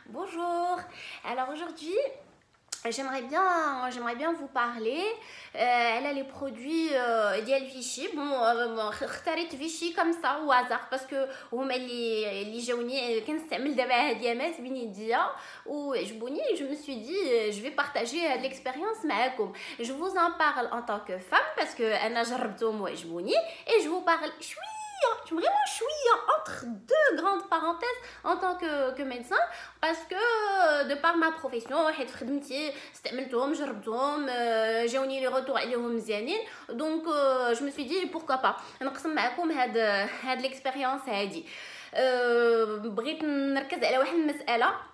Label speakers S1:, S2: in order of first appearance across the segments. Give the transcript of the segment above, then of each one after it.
S1: Bonjour. Alors aujourd'hui, j'aimerais bien vous parler. Elle a les produits ديال Vichy. Bon, اختاريت Vichy comme ça au hasard parce que هما اللي جاوني كنستعمل دابا هاد الايامات بين يديا وعجبوني. Je me suis dit je vais partager l'expérience معاكم. Je vous en parle en tant que femme parce que انا جربتهم وعجبوني et je vous parle vraiment chouïa entre deux grandes parenthèses en tant que médecin parce que de par ma profession حيت في خدمتي استعملتهم جربتهم جاوني لي روتور عليهم مزيانين دونك je me suis dit pourquoi pas نقسم معكم هاد ليكسبيريونس هادي. بغيت نركز على واحد المساله.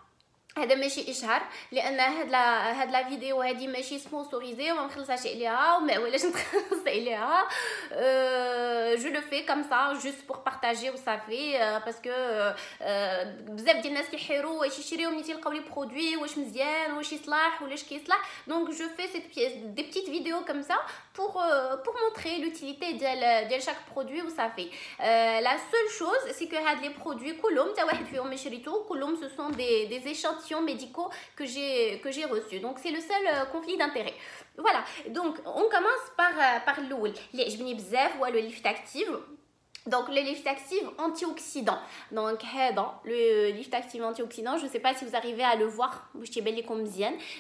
S1: هذا ماشي اشهار لان هاد لا فيديو هادي ماشي سبونسوريزي وما مخلصاش عليها وما علاش نتخلص عليها. جو لو في كوم سا جوست بور بارطاجي وصافي باسكو بزاف ديال الناس كيحيروا واش يشريو ملي تيلقاو لي برودوي واش مزيان واش يصلح ولاش كيصلح. دونك جو في سيت بيس دي بتيت فيديو كوم سا pour montrer l'utilité ديال chaque produit وصافي. La seule chose c'est que هاد لي برودوي كلهم تا واحد فيهم ما شريتو كلهم ce sont des échantillons médicaux que j'ai reçus. Donc c'est le seul conflit d'intérêt. Voilà. Donc on commence par l'oul. اللي عجبني بزاف هو le Lift Active. Donc le Lift Active antioxydant. Donc le Lift Active antioxydant, je ne sais pas si vous arrivez à le voir.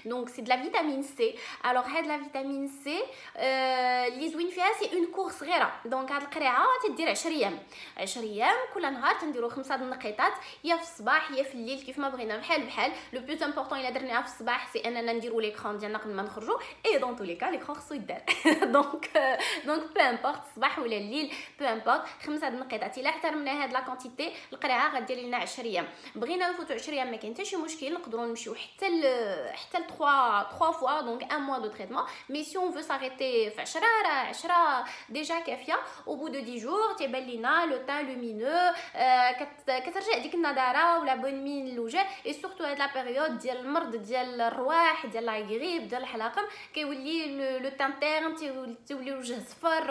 S1: Donc c'est de la vitamine C. Alors la vitamine C اللي زوين فيها c'est une course صغيره. Donc هاد القرعه تدير 10 ايام كل نهار تنديروا 5 النقيطات يا في الصباح يا في الليل كيف ما بغينا بحال. لو بلوس امبورطون الا درناها في الصباح سي اننا نديروا ليكران ديالنا قبل ما نخرجوا اي دون تو لي كا ليكران خصو يدار. دونك بو امبورط الصباح ولا الليل بو امبورط 5 النقيطات. الا احترمنا هاد لا كونتيتي القرعه غدير لنا 10 ايام. بغينا نفوتوا 10 ايام ما كاين حتى شي مشكل نقدروا نمشيو حتى ل 3 fois donc un mois de traitement. Mais si on veut s'arrêter في 10 déjà كافيه. Au bout de 10 jours تيبان لينا لو تان لومينو كترجع ديك النضاره ولا بون مين الوجه. اي سورتو هاد لا بيريود ديال المرض ديال الرواح ديال لا غريب ديال الحلاقم كيولي لو تان تيرن تيولي الوجه صفر.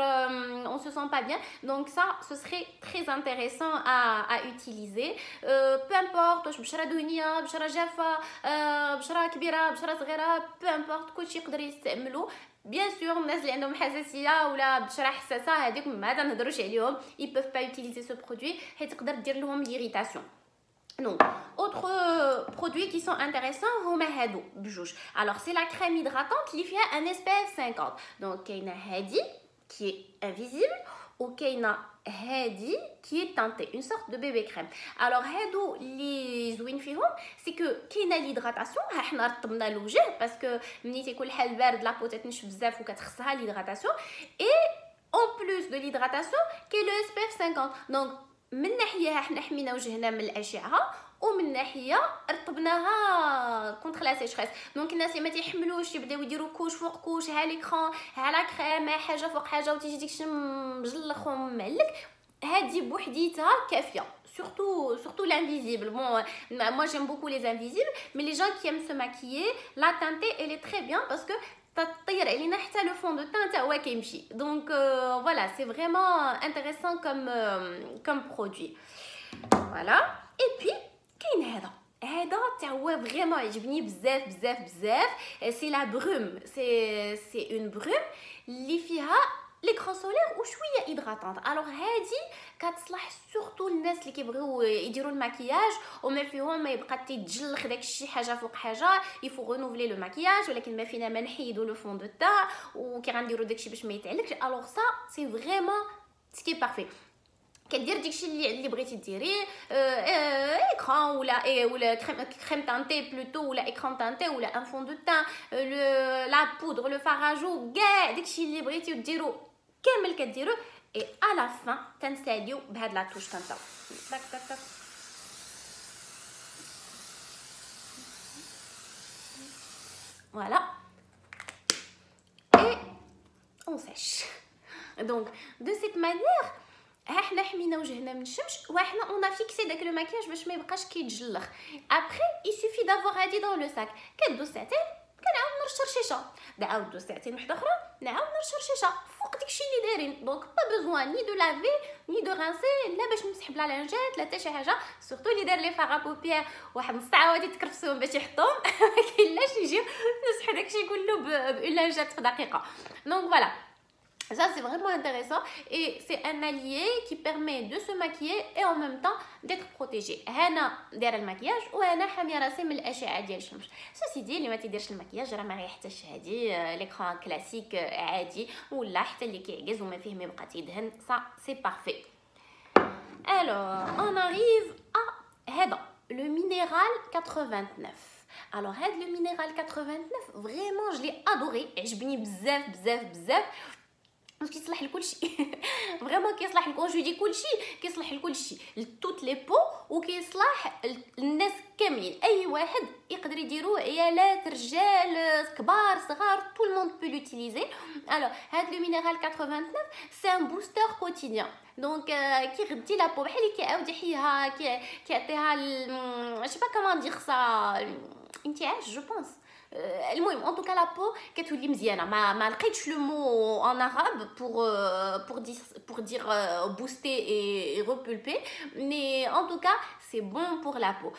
S1: On se sent pas bien. Donc ça ce serait très intéressant à utiliser. Peu importe واش بشره دهنيه بشره جافه بشره كبيره بشره صغيره peu importe كلشي يقدر يستعملو. Bien sûr, الناس اللي عندهم حساسيه ولا بشره حساسه هذيك ما نهضروش عليهم ils peuvent pas utiliser ce produit حيت تقدر دير لهم l'irritation. Donc, autres produits qui sont intéressants هما هادو بجوج. Alors c'est la crème hydratante اللي فيها un SPF 50. Donc كاينه هادي qui est invisible وكاينه هادي qui est teintée une sorte de bébé crème. Alors هادو اللي زوين فيهم سي كو كاينه ليدغاتاسيون. ها حنا رطبنا الوجه باسكو ملي تيكون الحال بارد لابو تتنشف بزاف وكتخصها ليدغاتاسيون. اي اون بلوس دو ليدغاتاسيون كاين لو اس بي اف 50. دونك من ناحيه حنا حمينا وجهنا من الاشعه ومن ناحيه رطبناها كونتر لا سيشريس. دونك الناس اللي ما تيحملوش يبداو يديروا كوش فوق كوش ها ليكران ها لا كريم حاجه فوق حاجه وتيجي ديكشي مجلخ ومعلك هادي بوحديتها كافيه. Surtout l'invisible. Bon, moi j'aime beaucoup les invisibles, mais les gens qui aiment se maquiller, la teintée elle est très bien parce que تطير علينا حتى le fond de teint تا هو كيمشي. Donc voilà, c'est vraiment intéressant comme produit. Voilà. Et puis كاين هذا تا هو فريمون عجبني بزاف. سي لا بروم. سي اون بروم اللي فيها ليكران سولير وشويه هيدراتانت. الوغ هادي كتصلح سورتو الناس اللي كيبغيو يديروا الماكياج وما فيهم ما يبقى تيتجلخ داكشي حاجه فوق حاجه. يفو رينوفلي لو ماكياج ولكن ما فينا ما نحيدوا لو فون دو تان وكي غنديروا داكشي باش ما يتعلقش. الوغ سا سي فريمون سكي بارفي. كدير داكشي اللي بغيتي ديريه ايكران ولا كريم تانتي بلوتو ولا ايكران تانتي ولا ان فون دو تان لا بودر لو فاراجو كاع داكشي اللي بغيتيو ديرو كامل كديروه. اي à la fin تنساليو بهاد لا توش كنتا تاك تاك تاك. Voilà. Et on sèche. Donc de cette manière احنا حمينا وجهنا من الشمس وحنا اون فيكسي داك لو ماكياج باش ما يبقاش كيتجلخ. ابري il suffit d'avoir هادي dans le sac. كدوز ساعتين كنعاود نرش رشيشه، نعاود ساعتين وحده اخرى نعاود نرش رشيشه فوق داكشي اللي دايرين. دونك با بوزوان ني دو لافي ني دو رانسي، لا باش نمسح بلا لانجات لا حتى شي حاجه. سورتو اللي دار لي فاغا بوبيير واحد نص ساعه غادي تكرفسوهم باش يحطوهم ما كاينلاش يجيو نمسحوا داكشي كله بأون لانجات في دقيقه. دونك فوالا ça c'est vraiment intéressant et c'est un allié qui permet de se maquiller et en même temps d'être protégé. هنا دايره المكياج وهنا حاميه راسي من الاشعه ديال الشمس. سوسي دي اللي ما تيديرش المكياج راه ما غيحتاجش هادي ليكران كلاسيك عادي ولا حتى اللي كيعجز وما فيه ما يبقى تيدهن. ça c'est parfait. alors on arrive à هذا le minéral 89. alors هذا le minéral 89 vraiment je l'ai adoré, عجبني بزاف بزاف بزاف باسكو كيصلح لكل شيء. فريمون كيصلح لكل شيء، كل شيء كيصلح لكل شيء، لتوت لي بو، وكيصلح الناس كاملين. اي واحد يقدر يديروه، عيالات رجال كبار صغار tout le monde peut l'utiliser. alors هاد لو مينيرال 89 سي ان بوستر كوتيديان. دونك كيغدي لا بو بحال اللي كيعاود يحييها، كيعطيها جو با كومون دير سا انتعاش جو بونس. المهم en tout cas la peau كتولي مزيانه. ما لقيتش le mot en arabe pour dire booster et repulper, mais en tout cas c'est bon pour la peau.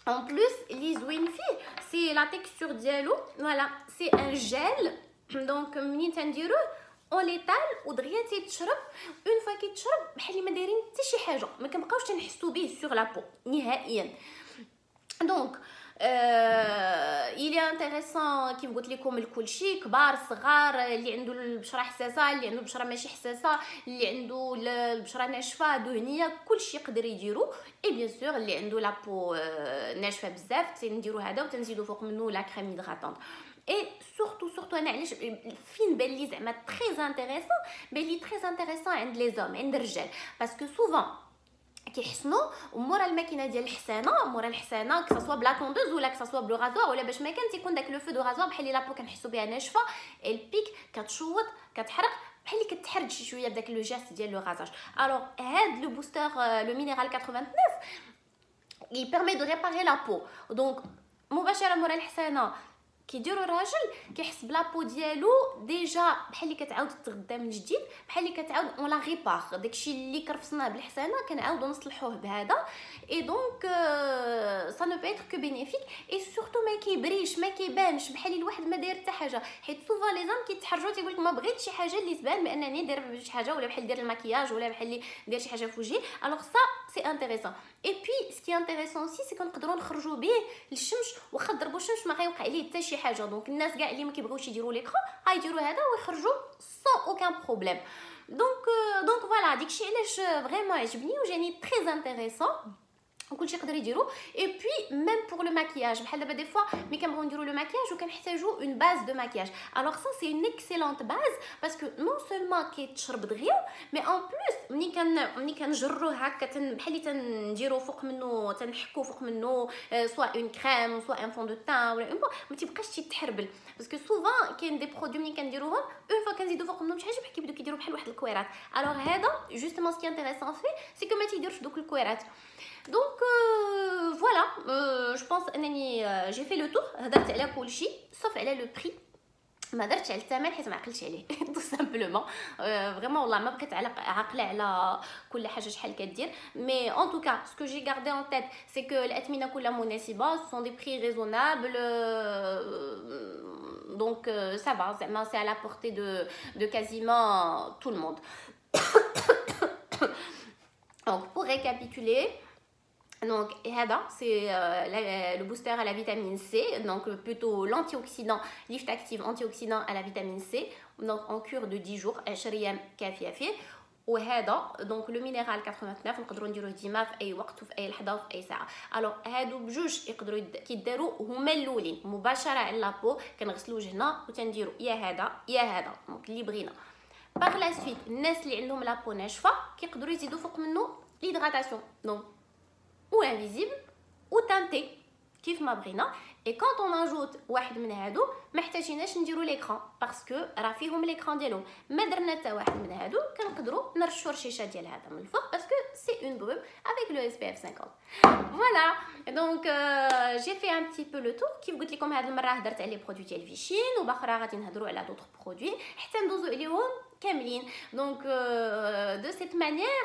S1: en plus li زوين فيه c'est la texture ديالو. voilà c'est un gel. donc منين تنديروه اون ليتال ودغيا تيتشرب. اون فوا كيتشرب بحال اللي ما دايرين حتى شي حاجه، ما كنبقاوش تنحسوا به sur la peau نهائيا. donc il est intéressant كيف قلت لكم لكلشي، كبار صغار، اللي عنده البشره حساسه، اللي عنده البشره ماشي حساسه، اللي عنده البشره ناشفه دهنيه، كلشي يقدر يديرو. اي بيان سور اللي عنده لابو ناشفه بزاف تنديرو هذا وتنزيدو فوق منه لا كريم هيدراتونط. اي سورتو انا علاش فين بان لي زعما تري انتريسون، بان لي تري انتريسون عند لي زوم، عند الرجال، باسكو سوفون كيحسنوا مورا الماكينه ديال الحسانه، مورا الحسانه كسوا بلا طوندوز ولا كسوا بلو غازوار ولا باش ما كان تيكون داك لو فو دو غازوار بحال اللي لابو كنحسوا بها ناشفه، البيك كتشوط كتحرق بحال اللي كتحرج شي شويه بداك لو جيست ديال لو غازاج. الوغ هاد لو بوستر لو مينيرال 89 il permet de réparer la peau. donc مباشره مورا الحسانه كيديروا الراجل كيحس بلا بو ديالو ديجا بحال اللي كتعاود تغدا من جديد، بحال اللي كتعاود اون لا ريبار داكشي اللي كرفصناه بالحسانه كنعاودو نصلحوه بهذا. اي دونك سا نو با اتر كو بينيفيك. اي سورتو ما كيبريش ما كيبانش بحال اللي الواحد ما داير حتى حاجه، حيت سوفا لي زام كيتحرجوا تيقول لك ما بغيتش شي حاجه اللي تبان بانني داير شي حاجه، ولا بحال داير المكياج، ولا بحال اللي داير شي حاجه في وجهي. الوغ سا سي انتريسون. اي بي سكي انتريسون سي سي كنقدروا نخرجوا به للشمس، واخا ضربوا الشمس ما غيوقع ليه حتى شي حاجه. دونك الناس كاع اللي ما كيبغيوش يديروا ليكرون غايديروا هذا ويخرجوا سون اوكان بروبليم. دونك فوالا داكشي علاش فريمون عجبني وجاني تري انتريسون وكلشي يقدر يديرو. اي بي ميم بور لو ماكياج، بحال دابا دي فوا ملي كنبغيو نديرو لو ماكياج وكنحتاجو اون باز دو ماكياج. الوغ سا سي اون اكسيلونت باز باسكو نون سولمون كيتشرب دغيا، مي اون بلوس ملي كنجروه هكا بحال اللي تنديرو فوق منه، تنحكو فوق منه سوا اون كريم سوا ان فون دو تان ولا اون ما تيبقاش تيتحربل. باسكو سوفون كاين دي برودوي ملي كنديروهم اون فوا كنزيدو فوق منهم شي حاجه بحال كيبداو كيديروا بحال واحد الكويرات. الوغ هذا جوستومون سكي انتريسون فيه سي كو ما تيديروش دوك الكويرات. donc voilà je pense انني j'ai fait le tour. هضرت على كل شيء صف على لو بري، ما درتش على الثمن حيت ما عقلتش عليه tout simplement. فريمون والله ما بقيت عاقله على كل حاجه شحال كدير. mais en tout cas ce que j'ai gardé en tête c'est que الاثمنه كلها مناسبه، ce sont des prix raisonnables. donc ça va زعما c'est à la portée de quasiment tout le monde. donc pour récapituler, donc هذا c'est le booster à la vitamine C, donc plutôt l'antioxydant Lift Active antioxydant à la vitamine C, donc en cure de 10 jours 10 ايام كافيه فيه. وهذا دونك لو مينيرال 89 نقدروا نديروه ديما في اي وقت وفي اي لحظه وفي اي ساعه. الوغ هادو بجوج يقدروا كيداروا هما الاولين مباشره على لابو، كنغسلوا وجهنا وتنديروا يا هذا يا هذا دونك اللي بغينا. باغ لا سويت الناس اللي عندهم لابو ناشفه كيقدروا يزيدوا فوق منه ليدغاتاسيون دونك ou invisible ou teinté. كيف ما بغينا. اي كونط اون اجوت واحد من هادو ما احتاجيناش نديرو ليكران باسكو راه فيهم ليكران ديالهم. ما درنا حتى واحد من هادو كنقدروا نرشوا الرشيشه ديال هذا من الفوق باسكو سي اون بروم افيك لو اس بي اف 50. فوالا دونك جي في ان بتي بو لو تور. كيف قلت لكم هاد المره هضرت على لي برودوي ديال فيشين وباخرى غادي نهضروا على دوطخ برودوي حتى ندوزو عليهم كاملين. دونك دو سيت مانيير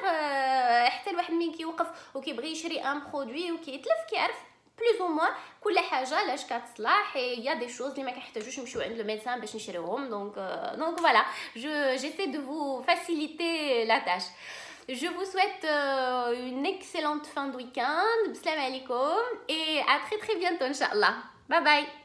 S1: حتى الواحد مين كيوقف وكيبغي يشري ان برودوي وكيتلف كيعرف بلوز او موان كل حاجه لاش كتصلح. يا دي شوز اللي ما كنحتاجوش نمشيو عند لو ميدسان باش نشريوهم. دونك فوالا j'essaie de vous faciliter la tâche. Je vous souhaite une excellente fin de week-end. Salam alaikum et à très très bientôt, Inch'Allah. Bye bye.